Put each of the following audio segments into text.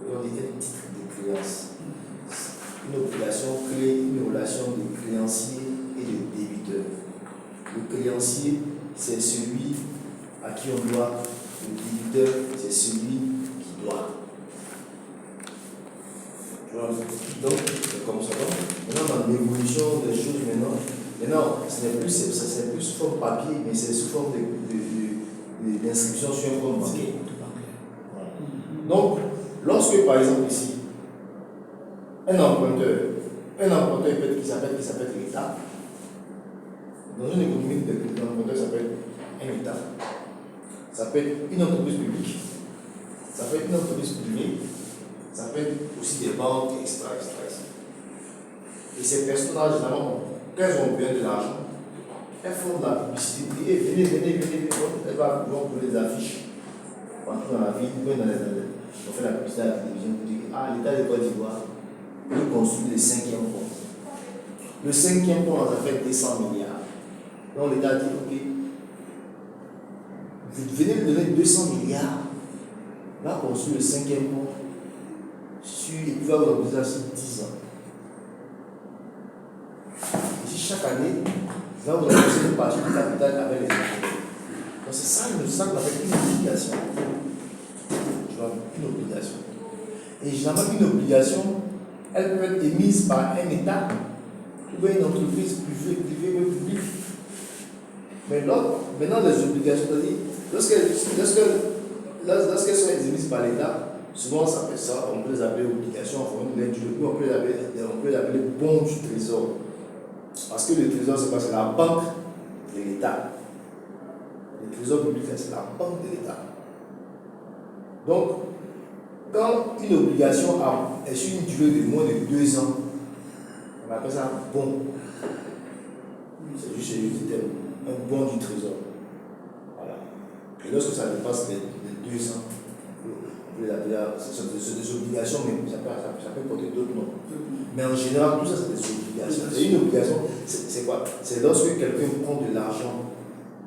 on dit un titre de créance. Une obligation crée une relation de créancier et de débiteur. Le créancier, c'est celui à qui on doit. Le débiteur, c'est celui qui doit. Tu vois? Donc, c'est comme ça. Maintenant, dans l'évolution des choses, maintenant ce n'est plus sous forme papier, mais c'est sous forme d'inscription sur un compte bancaire. Donc, lorsque par exemple ici, un emprunteur peut-être qui s'appelle l'État, dans une économie, l'emprunteur s'appelle un État, ça peut être une entreprise publique, ça peut être une entreprise privée, ça peut être aussi des banques, etc. Et ces personnes-là, généralement, quand elles ont besoin de l'argent, elles font de la publicité. Venez, elles vont pour les affiches partout dans la ville, on fait la publicité à la télévision pour dire l'État de Côte d'Ivoire veut construire le 5e pont. Le 5e pont, ça fait 200 milliards. Donc l'État dit ok, vous venez de donner 200 milliards, on va construire le 5e pont et puis va vous rembourser sur 10 ans. Ici, chaque année, vous va vous rembourser une partie du capital avec les intérêts. Donc c'est ça qu'on appelle une obligation. Tu vois, une obligation. Et généralement, une obligation, elle peut être émise par un État ou une entreprise privée ou publique. Mais maintenant, les obligations, c'est-à-dire, lorsqu'elles sont émises par l'État, souvent on peut les appeler obligations, on peut les appeler bons du trésor. Parce que le trésor, c'est la banque de l'État. Le trésor public, c'est la banque de l'État. Donc, quand une obligation est sur une durée de moins de 2 ans, on appelle ça un bon. C'est juste un bon du trésor. Voilà. Et lorsque ça dépasse les 2 ans, on peut l'appeler, c'est des obligations, mais ça peut porter d'autres noms. Mais en général, tout ça, c'est des obligations. Et une obligation, c'est quoi? C'est lorsque quelqu'un prend de l'argent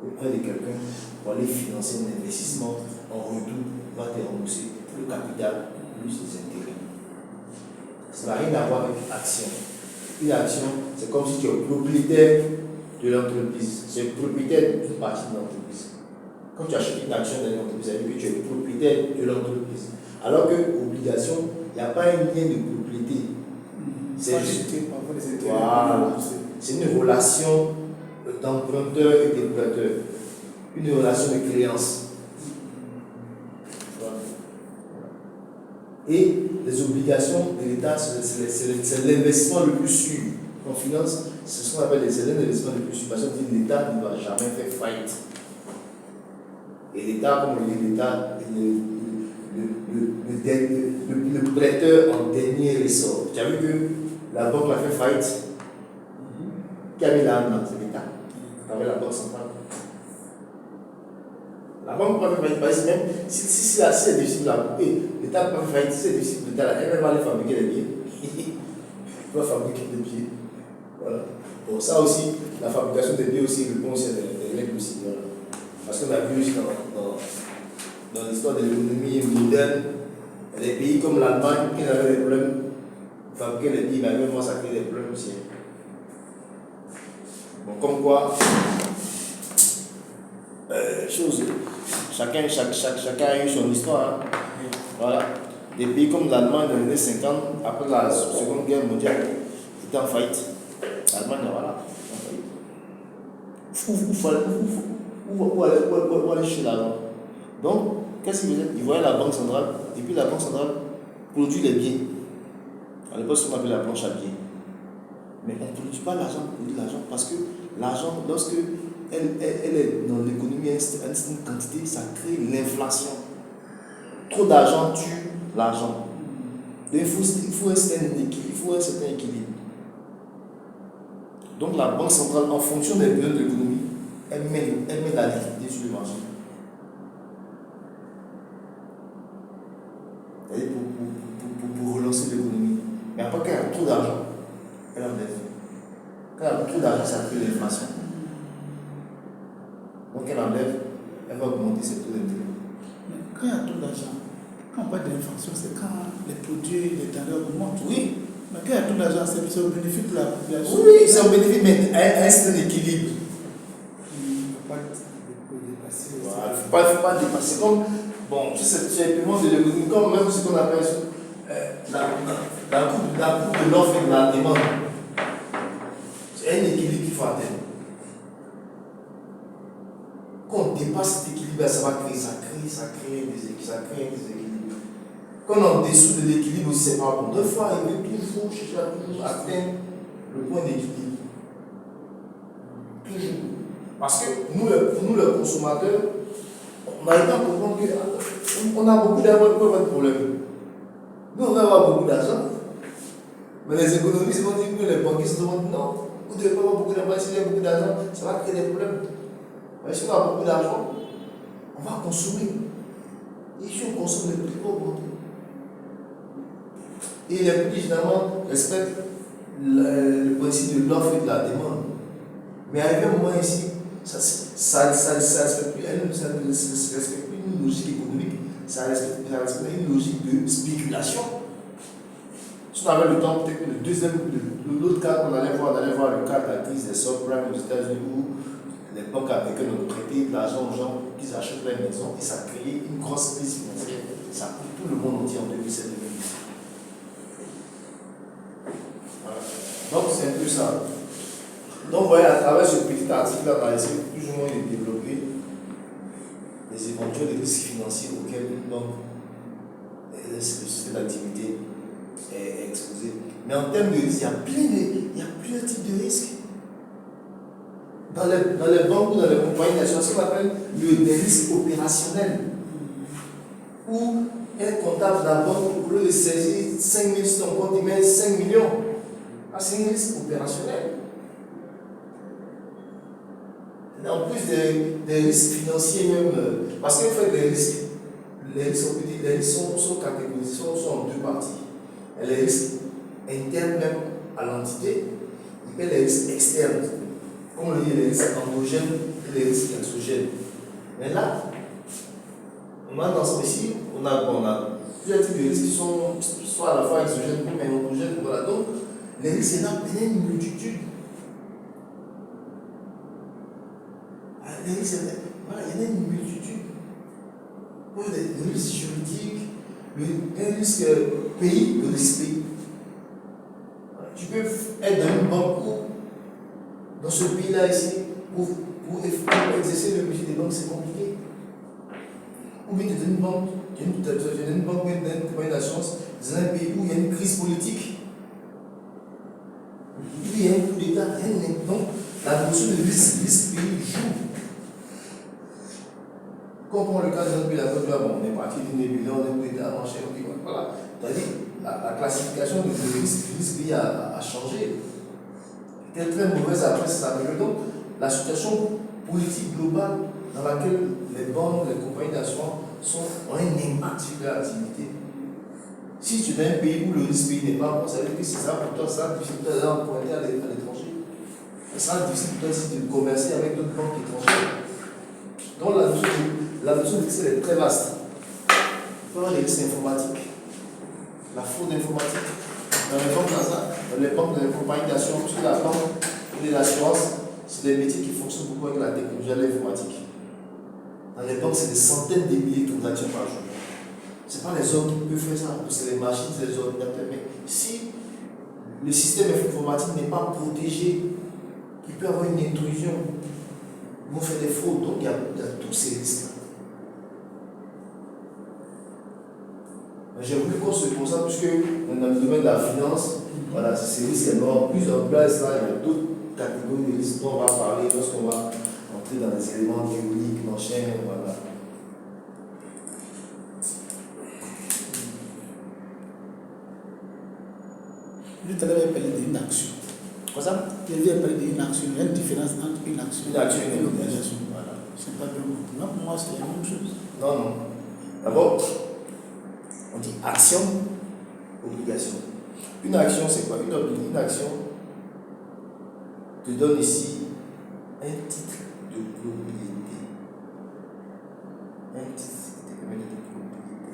auprès de quelqu'un pour aller financer un investissement, en retour, va te rembourser le capital plus les intérêts. Ça n'a rien à voir avec action. Une action, c'est comme si tu es propriétaire de l'entreprise. Tu es propriétaire d'une partie de l'entreprise. Quand tu achètes une action dans l'entreprise, ça veut dire que tu es propriétaire de l'entreprise. Alors que l'obligation, il n'y a pas un lien de propriété. C'est juste voilà. C'est une relation d'emprunteur et d'emprunteur. Une relation de créance. Voilà. Et les obligations de l'État, c'est l'investissement le plus sûr. En finance, c'est ce qu'on appelle l'investissement le plus sûr. Parce que l'État ne va jamais faire faillite. Et l'État, comme on dit, l'État, le prêteur en dernier ressort. Tu as vu que la banque a fait faillite. Qui a mis l'arme dans cet État? Avec la banque centrale. La banque peut faire faillite, parce que même si c'est difficile, l'État peut faire faillite, si c'est difficile, l'État elle va aller fabriquer des billets. Il va fabriquer des billets. Voilà. Bon, ça aussi, la fabrication des billets aussi répond aussi à des règles aussi. Voilà. Parce qu'on a vu aussi dans l'histoire de l'économie moderne, les pays comme l'Allemagne, qui avaient des problèmes de fabriquer les billets, mais même ça crée des problèmes aussi. Bon, comme quoi, chacun a eu son histoire. Hein. Voilà. Des pays comme l'Allemagne dans les années 50, après la Seconde Guerre mondiale, étaient en faillite. L'Allemagne, voilà, en faillite. Où aller chercher l'argent? Donc, qu'est-ce qu'ils faisaient? Ils voyaient la banque centrale, et puis la banque centrale produit les billets. À l'époque, ce qu'on appelle la planche à billets. Mais on ne produit pas l'argent, on produit l'argent parce que l'argent, lorsque elle est dans l'économie à une certaine quantité, ça crée l'inflation. Trop d'argent tue l'argent. Donc, il faut un certain équilibre. Donc, la banque centrale, en fonction des besoins de l'économie, elle met la liquidité sur le marché. C'est-à-dire pour relancer l'économie. Mais après, quand il y a trop d'argent, elle enlève. Quand il y a trop d'argent, ça crée l'inflation. Donc elle enlève, elle va augmenter ses taux d'intérêt. Mais quand il y a trop d'argent, Quand on parle d'inflation, c'est quand les produits, les denrées augmentent. Oui. Mais quand il y a tout l'argent, c'est au bénéfice pour la population. Oui, c'est au bénéfice, mais est-ce un équilibre? Il ne faut pas dépasser. Voilà, il ne faut pas dépasser. Comme, bon, c'est simplement de l'économie, comme même ce qu'on appelle la coupe de l'offre et de la demande. C'est un équilibre qu'il faut atteindre. Quand on dépasse cet équilibre, ça va créer, ça crée des déséquilibres. Quand on est en dessous de l'équilibre aussi, c'est pas bon. Deux fois, il faut chercher à toujours atteindre le point d'équilibre. Toujours. Parce que nous, les consommateurs, on n'arrive pas à comprendre qu'on a beaucoup d'argent pour avoir de problème. Nous, on va avoir beaucoup d'argent. Mais les économistes vont dire que les banquiers se demandent non, vous ne devez pas avoir beaucoup d'argent. Si vous avez beaucoup d'argent, ça va créer des problèmes. Mais si on a beaucoup d'argent, on va consommer. Et si on consomme, les prix vont augmenter. Et les prix, généralement, respectent le principe de l'offre et de la demande. Mais arrivé un moment ici, ça ne respecte plus une logique économique, ça respecte une logique de spéculation. Si on avait le temps, peut-être que l'autre cas qu'on allait voir le cas de la crise des subprimes aux États-Unis où les banques américaines ont prêté de l'argent aux gens pour qu'ils achètent leur maison et ça a créé une grosse crise financière. Ça a pris tout le monde entier en 2007-2010. Voilà. Donc c'est un peu ça. Donc vous voyez, à travers ce petit article, on a essayé plus ou moins de développer les éventuels risques financiers auxquels une banque, le système d'activité est exposé. Mais en termes de risques, il y a plusieurs types de risques. Dans les banques ou dans les compagnies d'assurance, on appelle des risques opérationnels. Où un comptable de la banque, au lieu de saisir 5 000 sur ton compte, il met 5 millions. Ah, c'est un risque opérationnel. En plus des risques financiers même, parce qu'en fait les risques sont catégorisés, sont en deux parties. Et les risques internes même à l'entité, et les risques externes, comme on le dit, les risques endogènes et les risques exogènes. Mais là, on a dans ce ici, on a plusieurs types de risques qui sont soit à la fois exogènes ou endogènes. Voilà. Donc, les risques, il y en a une multitude. Les risques, voilà, il y en a une multitude. Le risque juridique, un risque pays, le risque pays. Tu peux être dans une banque ou dans ce pays-là ici, pour exercer le métier des banques, c'est compliqué. Ou bien tu es dans une banque, tu es dans une banque ou une compagnie d'assurance, dans un pays où il y a une crise politique. Il y a un coup d'État, donc la notion de risque pays joue. Quand on prend le cas de notre pays, on est parti d'une ébullition, on est d'État, voilà. C'est-à-dire, la classification de risque pays a changé. Elle est très mauvaise après ça s'améliore. Donc, la situation politique globale dans laquelle les banques, les compagnies d'assurance ont un impact sur leur activité. Si tu es dans un pays où le risque pays n'est pas bon, ça veut dire que c'est ça pour toi, ça sera difficile d'emprunter à l'étranger. Ça sera difficile pour toi aussi de commercer avec d'autres banques étrangères. Donc la notion de risque est très vaste. Il faut avoir les risques informatiques, la fraude informatique. Dans les banques, dans les compagnies d'assurance, sur la banque et l'assurance, c'est des métiers qui fonctionnent beaucoup avec la technologie et l'informatique. Dans les banques, c'est des centaines de milliers de transactions par jour. Ce n'est pas les hommes qui peuvent faire ça, c'est les machines, c'est les ordinateurs. Mais si le système informatique n'est pas protégé, il peut y avoir une intrusion. Ils vont faire des fraudes, donc il y a tous ces risques-là. J'ai voulu qu'on se concentre, puisque dans le domaine de la finance, voilà, ces risques énormes, plus en place, là, il y a d'autres catégories de risques dont on va parler lorsqu'on va entrer dans les éléments théoriques, machin, voilà. Tout à l'heure, il parlait d'une action. Quoi ça? Il avait parlé d'une action. Il y a une différence entre une action et une obligation. Voilà. C'est pas bien. Non, pour moi, c'est la même chose. Non. D'abord, on dit action, obligation. Une action, c'est quoi? Une action te donne ici un titre de propriété. Un titre de propriété.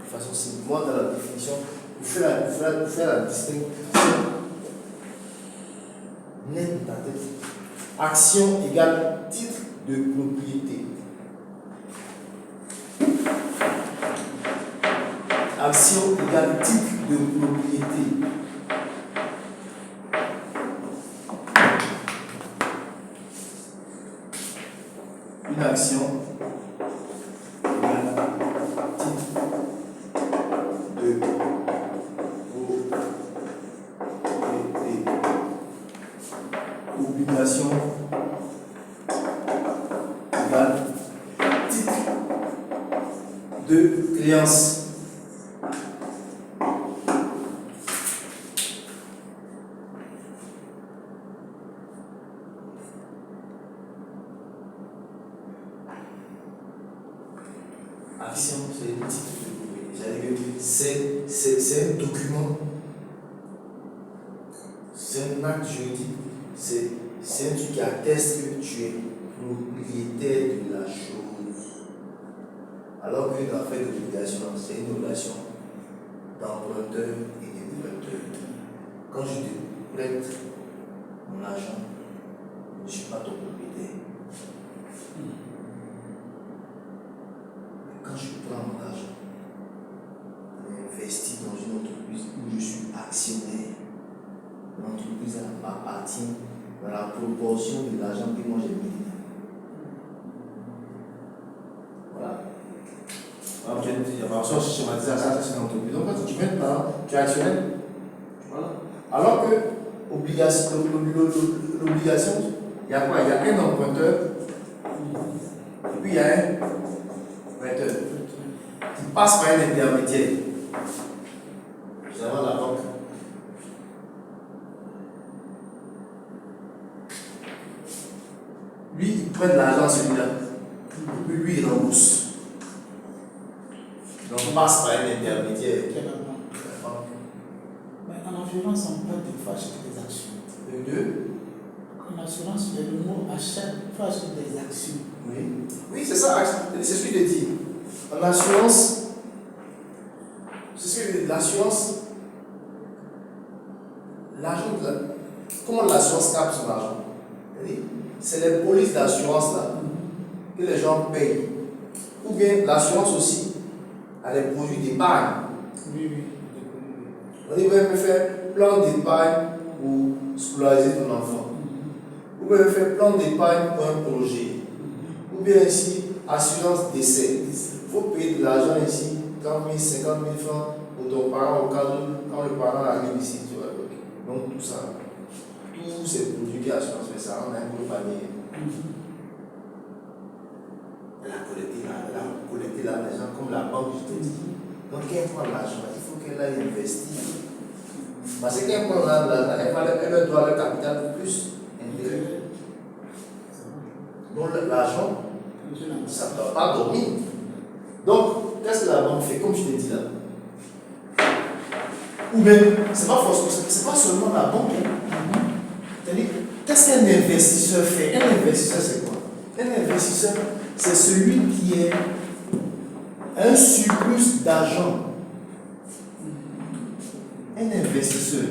de façon simple. Moi, dans la définition, pour faire la distinction nette dans ta tête, action égale titre de propriété. Action égale titre de propriété. Une action égale titre de propriété. Obligation égale titre de créance. Action, c'est le titre de propriété. C'est un document, c'est un acte juridique, c'est un truc qui atteste que tu es propriétaire de la chose. Alors qu'une affaire d'obligation, c'est une relation d'emprunteur et d'émetteur. Quand je te prête mon argent, je ne suis pas ton propriétaire. Quand je prends mon argent, je m'investis dans une entreprise où je suis actionnaire. L'entreprise m'appartient dans la proportion de l'argent que moi j'ai mis. Voilà. Alors, tu as schématisé ça, c'est une entreprise. Donc, quand tu mets dedans, tu es actionnaire. Voilà. Alors que l'obligation, il y a quoi? Il y a un emprunteur, et puis il y a un prêteur qui passe par un intermédiaire. Généralement la banque. Lui, il prête l'argent à celui-là. Et puis lui, il rembourse. Donc, on passe par un intermédiaire. Quelle banque? Mais en assurance, on parle de fois acheter des actions. Le 2. En assurance, il y a le mot achète, il faut acheter des actions. Oui. Oui, c'est ça, c'est ce que je dis. En assurance, c'est ce que l'assurance, l'argent, comment l'assurance capte son argent? C'est les polices d'assurance là que les gens payent. Ou bien l'assurance aussi a des produits d'épargne. Oui, oui. On dit, me faire plan d'épargne pour scolariser ton enfant. Ou bien faire plan d'épargne pour un projet. Ou bien ici, assurance décès. Il faut payer de l'argent ici, 40 000, 50 000 francs pour ton parent au cas où, quand le parent arrive ici, tu vois. Donc tout ça, tous ces produits qui assurance fait ça, on a un gros panier. Elle a collecté l'argent comme la banque, je te dis. Donc quand elle prend l'argent, il faut qu'elle aille investir. Parce que quand elle prend l'argent, elle doit le capital plus intérêt. Donc l'argent, ça ne doit pas dormir. Donc, qu'est-ce que la banque fait, comme je t'ai dit là? Ou bien, c'est pas seulement la banque. C'est-à-dire, qu'est-ce qu'un investisseur fait? Un investisseur, c'est quoi? Un investisseur, c'est celui qui a un surplus d'argent. Un investisseur,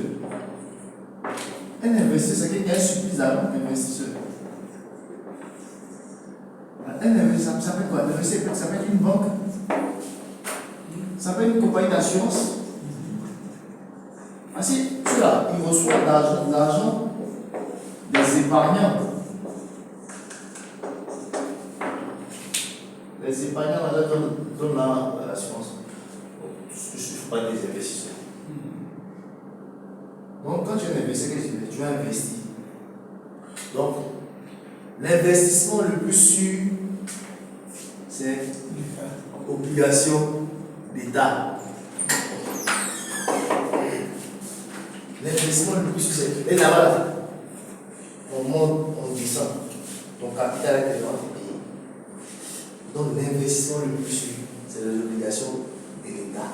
c'est quelqu'un qui a un surplus d'argent, un investisseur. Un investisseur, ça peut être quoi? Ça peut être une banque, ça peut être une compagnie d'assurance. Ainsi, cela, il reçoit de l'argent des épargnants. Les épargnants donnent l'assurance. Il ne faut pas des investisseurs. Donc, quand tu es un investisseur, tu vas investir. Donc, l'investissement le plus sûr, c'est obligation d'État. L'investissement le plus sûr, c'est. Et là-bas, on monte, on descend. Ton capital est devant tes pays. Donc, l'investissement le plus sûr, c'est les obligations de l'État.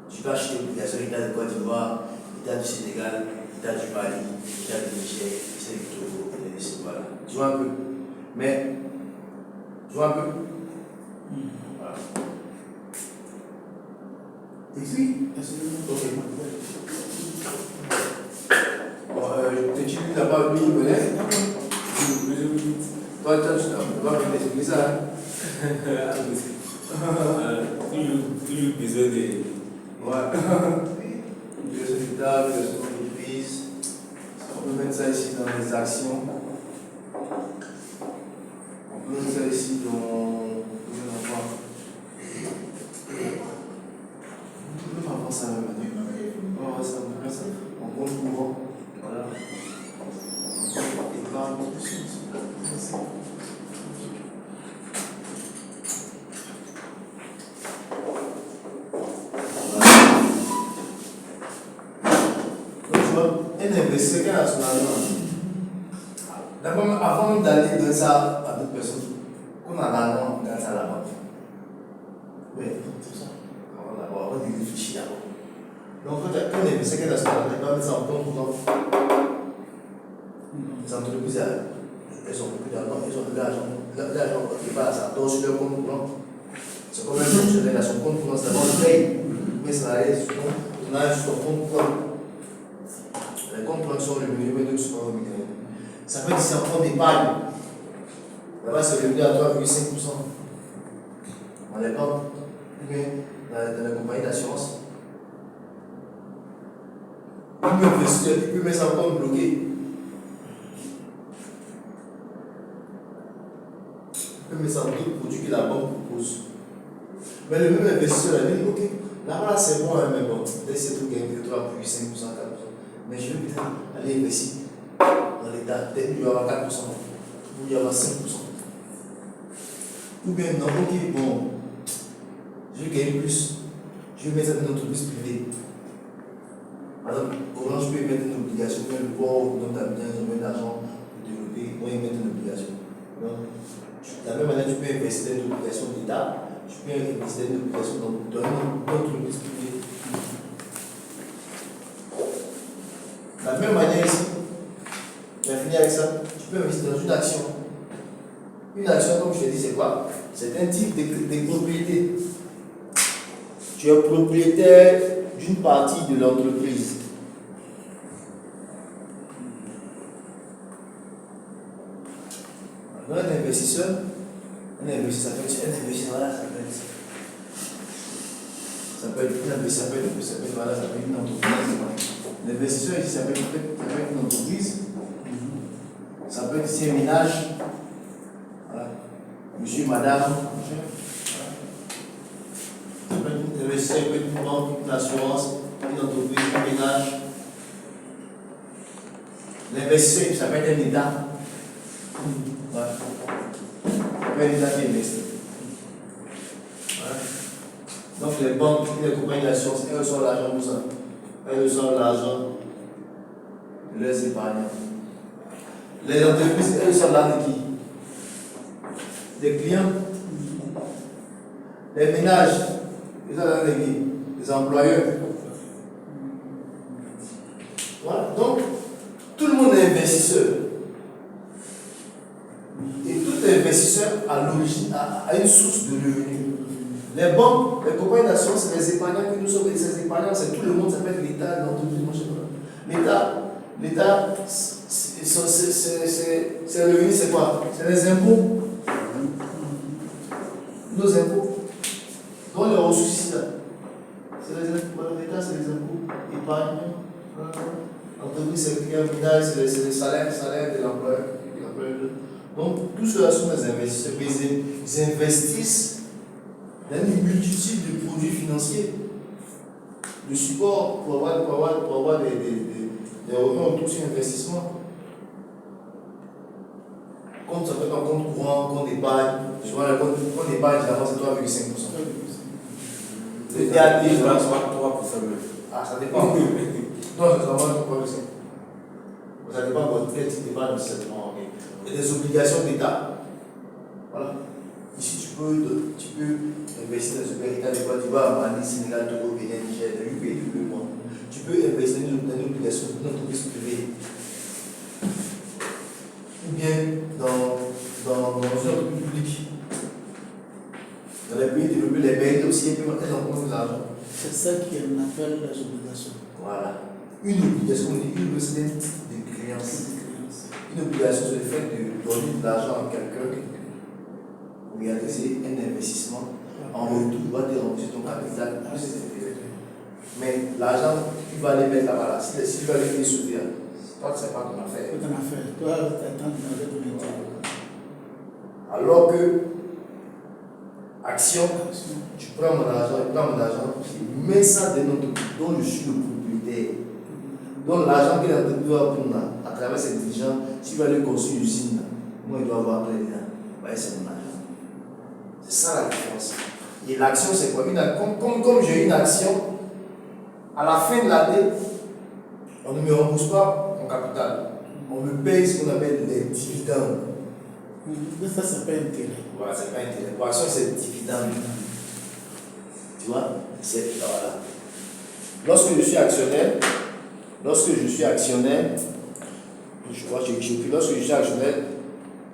Tu peux acheter l'obligation de l'État de Côte d'Ivoire, l'État du Sénégal, l'État du Mali, l'État du Niger, l'État du Togo, et voilà. Tu vois un peu. Mais, tu vois un peu. Voilà. Écrit. Ok. Bon, tu n'as pas oublié, il connaît. Toi, tu dois me ça. Toujours besoin de. Ouais. Besoin de table, besoin d'entreprise. On peut mettre ça ici dans les actions. On peut mettre ça ici dans. Ça même année. On va mettre ça en compte courant. Voilà. Épargne. Donc, tu vois, un investisseur qui a son argent. D'abord, avant même d'aller donner ça à d'autres personnes, on a l'argent dans ça là-bas. Oui, c'est ça. On va réfléchir d'abord. Donc, quand on investisseur qui a son argent, il va mettre ça en compte courant. Les entreprises, elles ont beaucoup d'argent, elles ont de l'argent. L'argent qui va à ça, donc sur leur compte courant. C'est comme un fonctionnaire à son compte courant, c'est d'abord le paye. Mais ça va aller sur son compte courant. Les comptes courants sont rémunérés, mais d'autres sont pas rémunérés. Ça veut dire que c'est un compte d'épargne. Là-bas, c'est revenu à 3,5%. On n'est pas dans la compagnie d'assurance. Il peut mettre ça en compte bloqué. Mais c'est un autre produit que la banque propose. Mais le même investisseur a dit, ok, là-bas c'est bon, mais bon, peut-être c'est tout gagné, 3,5%, 4%. Mais je vais peut-être aller investir dans l'État, peut-être il y aura 4%, ou il y aura 5%. Ou bien, non, ok, bon, je vais gagner plus, je vais mettre ça dans une entreprise privée. Par exemple, Orange peut mettre une obligation, même le port, dans ta bien, ils ont mis de l'argent pour développer, ils mettent une obligation. Donc, de la même manière, tu peux investir dans une obligation d'État, tu peux investir dans une obligation dans une entreprise privée. De la même manière ici, je vais finir avec ça, tu peux investir dans une action. Une action, comme je te dis, c'est quoi? C'est un type de propriété. Tu es propriétaire d'une partie de l'entreprise. Alors, un investisseur, voilà, ça peut être une entreprise. L'investisseur ici, ça peut être une entreprise. Ça peut être ici un ménage. Voilà. Monsieur, madame. Ça peut être un investisseur, peut être une banque, une assurance, une entreprise, un ménage. L'investisseur, ça peut être un État. Voilà. Ça peut être un État qui investit. Voilà. Donc les banques, les compagnies d'assurance, elles reçoivent l'argent pour ça. Elles reçoivent l'argent de leurs épargnants. Les entreprises, elles reçoivent l'argent de qui? Des clients. Les ménages, ils ont l'argent de qui? Des employeurs. Voilà. Donc, tout le monde est investisseur. Et tout investisseur, à l'origine, a une source de revenus. Les banques, les compagnies d'assurance, c'est les épargnants que nous sommes. Et ces épargnants, c'est tout le monde, ça peut être l'État, l'entreprise. L'État, c'est le revenu, c'est quoi? C'est les impôts. Nos impôts. Donc les ressources ici, là. C'est les impôts. L'État, c'est les impôts. Épargne. L'entreprise, c'est le client final, c'est les salaires de l'employeur. Donc, tout cela sont des investisseurs. Ils investissent dans une multitude de produits financiers, de support pour avoir des revenus autour sur investissement. Compte, ça peut être un compte courant, compte d'épargne. Je vois le compte d'épargne, généralement, c'est 3,5%. Il y a des 3%. Ah, ça dépend. Non, c'est vraiment 3,5%. Ça dépend de votre quel type d'épargne, il y a des obligations d'État. Voilà. Ici, tu peux investir dans un État de Côte d'Ivoire, Mali, Sénégal, Togo, Bénin, Niger, dans le pays du monde. Tu peux investir dans une obligation d'une entreprise privée. Ou bien dans une entreprise publique. Dans les pays veut développer les BND aussi, elles ont besoin de l'argent. C'est ça qu'on appelle les obligations. Voilà. Une obligation, on dit une obligation, c'est un titre de créance. Une obligation, c'est le fait de donner de l'argent à quelqu'un. Regardez, c'est un investissement. En retour, il va te rembourser ton capital plus ses intérêts. Mais l'argent, tu vas aller mettre là-bas. Si tu vas aller soutenir, toi, ce n'est pas ton affaire. C'est ton affaire. Toi, tu attends de demander ton intérêt. Alors que, action, tu prends mon argent, tu mets ça dans notre dont je suis le propriétaire. Donc l'argent que l'entreprise va prendre à travers cette dirigeant, si tu vas aller construire une usine, moi je dois avoir plein dedans. C'est mon argent. C'est ça la différence. Et l'action, c'est quoi? Comme j'ai une action, à la fin de l'année, on ne me rembourse pas mon capital. On me paye ce qu'on appelle les dividendes. Mais ça, c'est pas intérêt. Voilà, c'est pas intérêt. Pour l'action, c'est dividende. Tu vois? C'est voilà. Lorsque je suis actionnaire, lorsque je suis actionnaire,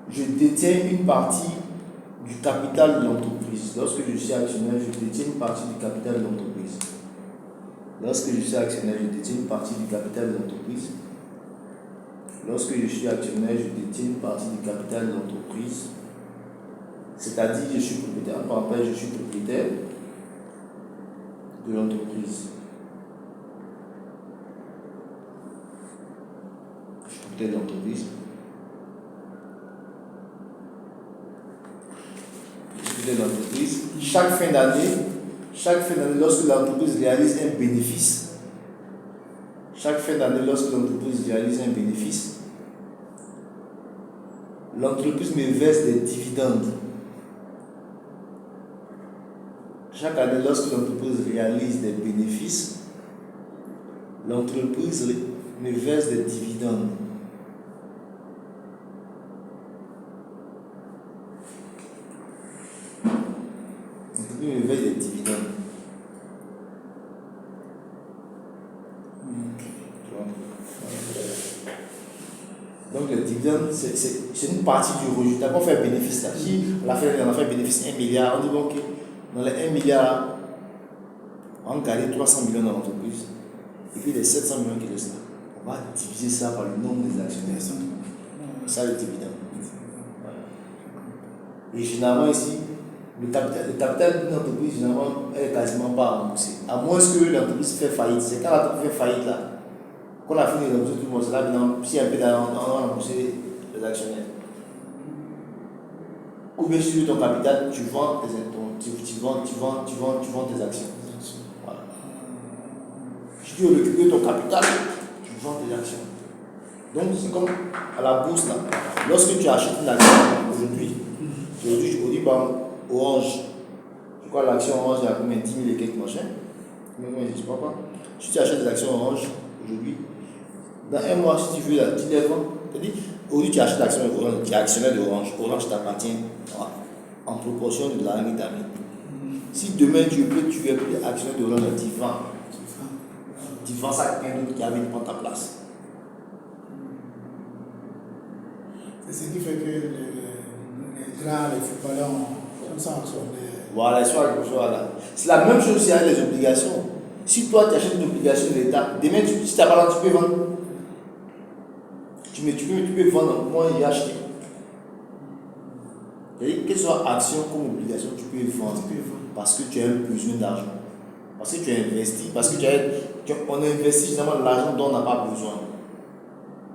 je détiens une partie du capital de l'entreprise. Lorsque je suis actionnaire, je détiens une partie du capital de l'entreprise. Lorsque je suis actionnaire, je détiens une partie du capital de l'entreprise. Lorsque je suis actionnaire, je détiens une partie du capital de l'entreprise. C'est-à-dire, je suis propriétaire. En parenthèse, je suis propriétaire de l'entreprise. Je suis propriétaire de l'entreprise. Chaque fin d'année, lorsque l'entreprise réalise un bénéfice, l'entreprise me verse des dividendes. Chaque année, lorsque l'entreprise réalise des bénéfices, l'entreprise me verse des dividendes. L'entreprise me verse des dividendes. Donc les dividendes, c'est une partie du résultat. Quand on fait un bénéfice là, si on a fait un bénéfice 1 milliard, on dit bon, ok, dans les 1 milliard, on gagne 300 millions dans l'entreprise. Et puis les 700 millions qui restent là, on va diviser ça par le nombre des actionnaires. C'est ça le dividende. Voilà. Et généralement ici, le capital d'une entreprise, généralement, elle est quasiment pas remboursé. À moins que l'entreprise fait faillite. C'est quand l'entreprise fait faillite là. Quand on a fini de rembourser tout le monde, c'est là maintenant, si un peu d'argent, on va rembourser les actionnaires. Ou bien si tu veux ton capital, tu vends tes actions. Voilà. Si tu veux récupérer ton capital, tu vends tes actions. Donc c'est comme à la bourse là. Lorsque tu achètes une action aujourd'hui, je dis Orange. Je crois l'action Orange il y a combien 10 000 et quelques machins. Je ne sais pas quoi. Si tu achètes des actions Orange aujourd'hui, dans un mois, si tu veux, tu les vends. Aujourd'hui, tu achètes l'action Orange, tu es actionnaire d'Orange. Orange t'appartient en proportion de l'argent que tu as mis. Si demain tu es plus actionnaire d'Orange, tu vends ça à quelqu'un d'autre qui a envie de prendre ta place. C'est ce qui fait que les grands, les footballeurs, comme ça, sont des... Voilà, voilà. C'est la même chose avec les obligations. Si toi tu achètes une obligation de l'État, demain si tu n'as pas l'argent, tu peux vendre. Tu peux vendre, moi j'ai acheté. C'est-à-dire, quelle soit action comme obligation, tu peux vendre. Parce que tu as besoin d'argent. Parce que tu as investi. Parce que on a investi généralement l'argent dont on n'a pas besoin.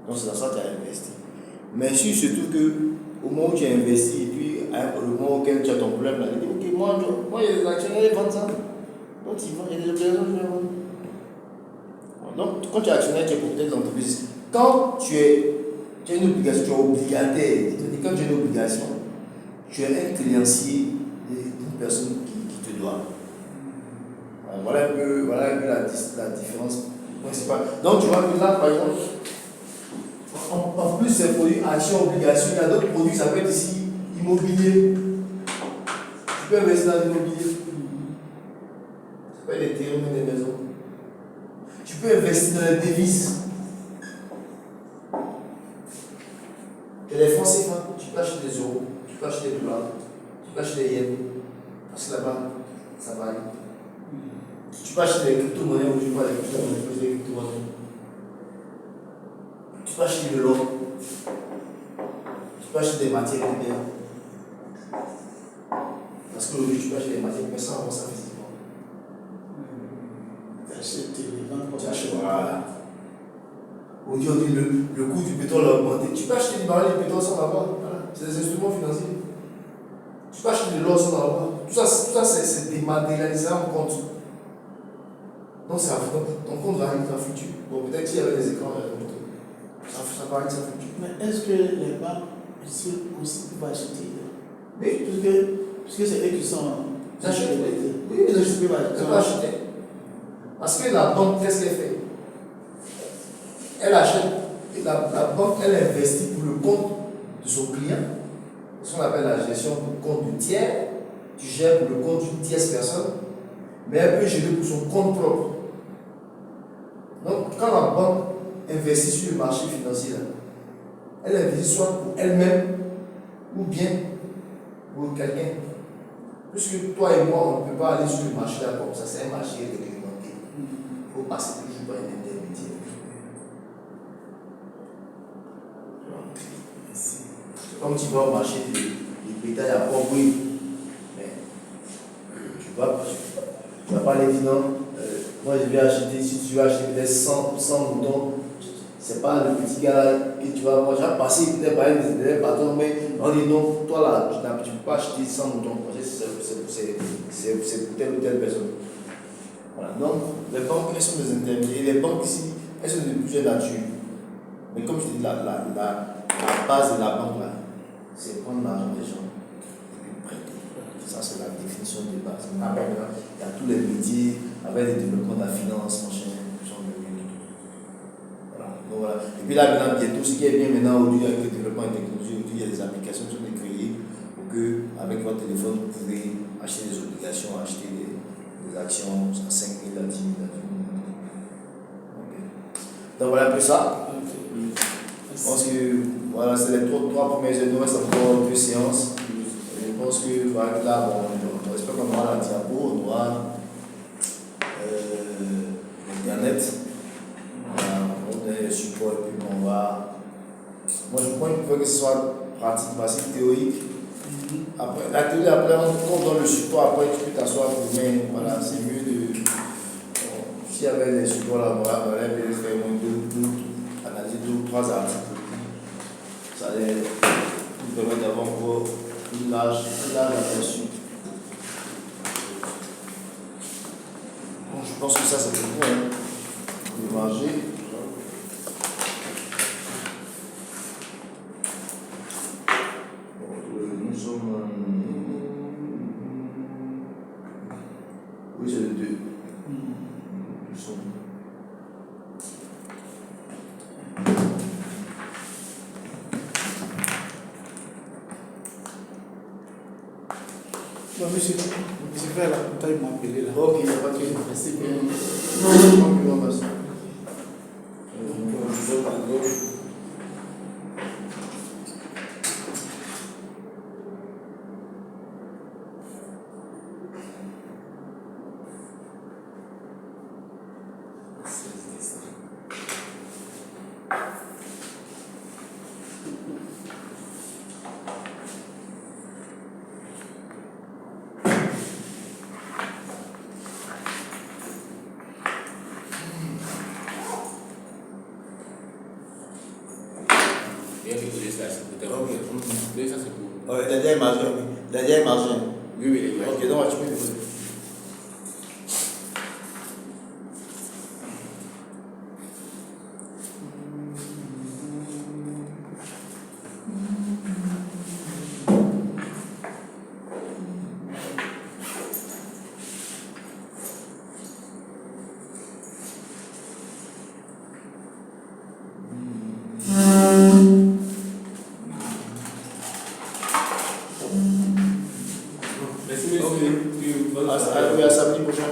Donc c'est dans ça que tu as investi. Mais si se trouve que au moment où tu as investi et puis au moment auquel tu as ton problème, tu dis ok, moi il y a des actionnaires qui vendent ça. Donc il y a des obligations que je vais vendre. Donc quand tu es actionnaire, tu es propriétaire de l'entreprise. Quand tu as une obligation, tu es obligataire. C'est-à-dire quand tu as une obligation, tu es un créancier d'une personne qui te doit. Voilà un peu la différence principale. Donc tu vois que là, par exemple, en plus ces produits actions, obligations, il y a d'autres produits, ça peut être ici immobilier. Tu peux investir dans l'immobilier. Ça peut être des terrains, des maisons. Tu peux investir dans les devises. Et les francs CFA, tu peux acheter des euros, tu peux acheter des dollars, tu peux acheter des yens. Parce que là-bas, ça varie. Tu peux acheter des crypto-monnaies ou tu peux acheter des crypto-monnaies. Tu peux acheter de l'or. Tu peux acheter des matières premières. Parce qu'aujourd'hui, tu peux acheter des matières premières sans avoir ça physiquement. Tu achètes les ventes. Tu achètes, voilà. Aujourd'hui, le coût du pétrole a augmenté. Tu peux acheter des barils de pétrole sans l'avoir. Voilà. C'est des instruments financiers. Tu peux acheter de l'or sans l'avoir. Tout ça c'est dématérialisé en compte. Donc, ton compte varie, ça fluctue. Bon, peut-être qu'il y avait des écrans, ça varie, ça fluctue. Mais est-ce que les banques ici aussi peuvent acheter? Oui. Puisque c'est eux qui sont. Ils achètent. Oui, ils peuvent acheter. Parce que la banque, qu'est-ce qu'elle fait? Elle achète. La banque, elle investit pour le compte de son client. Ce qu'on appelle la gestion pour compte de tiers. Tu gères pour le compte d'une tierce personne. Mais elle peut gérer pour son compte propre. Donc, quand la banque investit sur le marché financier, là, elle investit soit pour elle-même ou bien pour quelqu'un. Puisque toi et moi, on ne peut pas aller sur le marché là comme ça, c'est un marché réglementé. Il faut passer toujours par un intermédiaire. Comme tu vas au marché du bétail à Port, oui, mais tu vas pas aller dire non. Moi je vais acheter, si tu veux acheter peut-être 100 moutons, c'est pas le petit gars là que tu vas voir, tu vas passer peut-être par un patron, mais on dit non, toi là, tu ne peux pas acheter 100 moutons, c'est pour telle ou telle personne. Voilà. Donc, les banques, elles sont des intermédiaires, et les banques ici, elles sont de plusieurs natures. Mais comme je dis, la base de la banque là, c'est prendre l'argent des gens et lui prêter. Ça, c'est la définition de base. Après, il y a tous les métiers avec le développement de la finance, machin, genre de voilà. Donc, voilà. Et puis là, maintenant, bientôt, ce qui est bien maintenant, aujourd'hui, avec le développement de la technologie, aujourd'hui, il y a des applications qui sont créées pour que, avec votre téléphone, vous pouvez acheter des obligations, acheter des actions à 5 000, à 10 000, à 10 000. Okay. Donc, voilà un peu ça. Je pense que voilà, c'est les trois premières heures, il nous reste encore 2 séances. Je pense que voilà, là, bon, on espère qu'on aura la diapo, on aura Internet, on a les supports et puis on va. Moi je crois que ce soit pratique, basique, théorique. Après, la théorie, après, on donne le support, après tu peux t'asseoir pour mais voilà, c'est mieux de. S'il y avait des supports là, voilà, on allait faire analyser 2 ou 3 articles. Ça allait nous permettre d'avoir encore une large aperçu. Bon, je pense que ça c'est pour vous, hein. Vous pouvez manger. Nous sommes. Oui, c'est le 2. Nous sommes. Bon, monsieur, je vais à la bouteille m'appeler là. Ok, il n'y a pas de souci. Merci bien. Merci. Derrière margin, oui. Derrière margin. Oui, oui, ok, donc tu peux déposer. Merci, monsieur. À samedi prochain.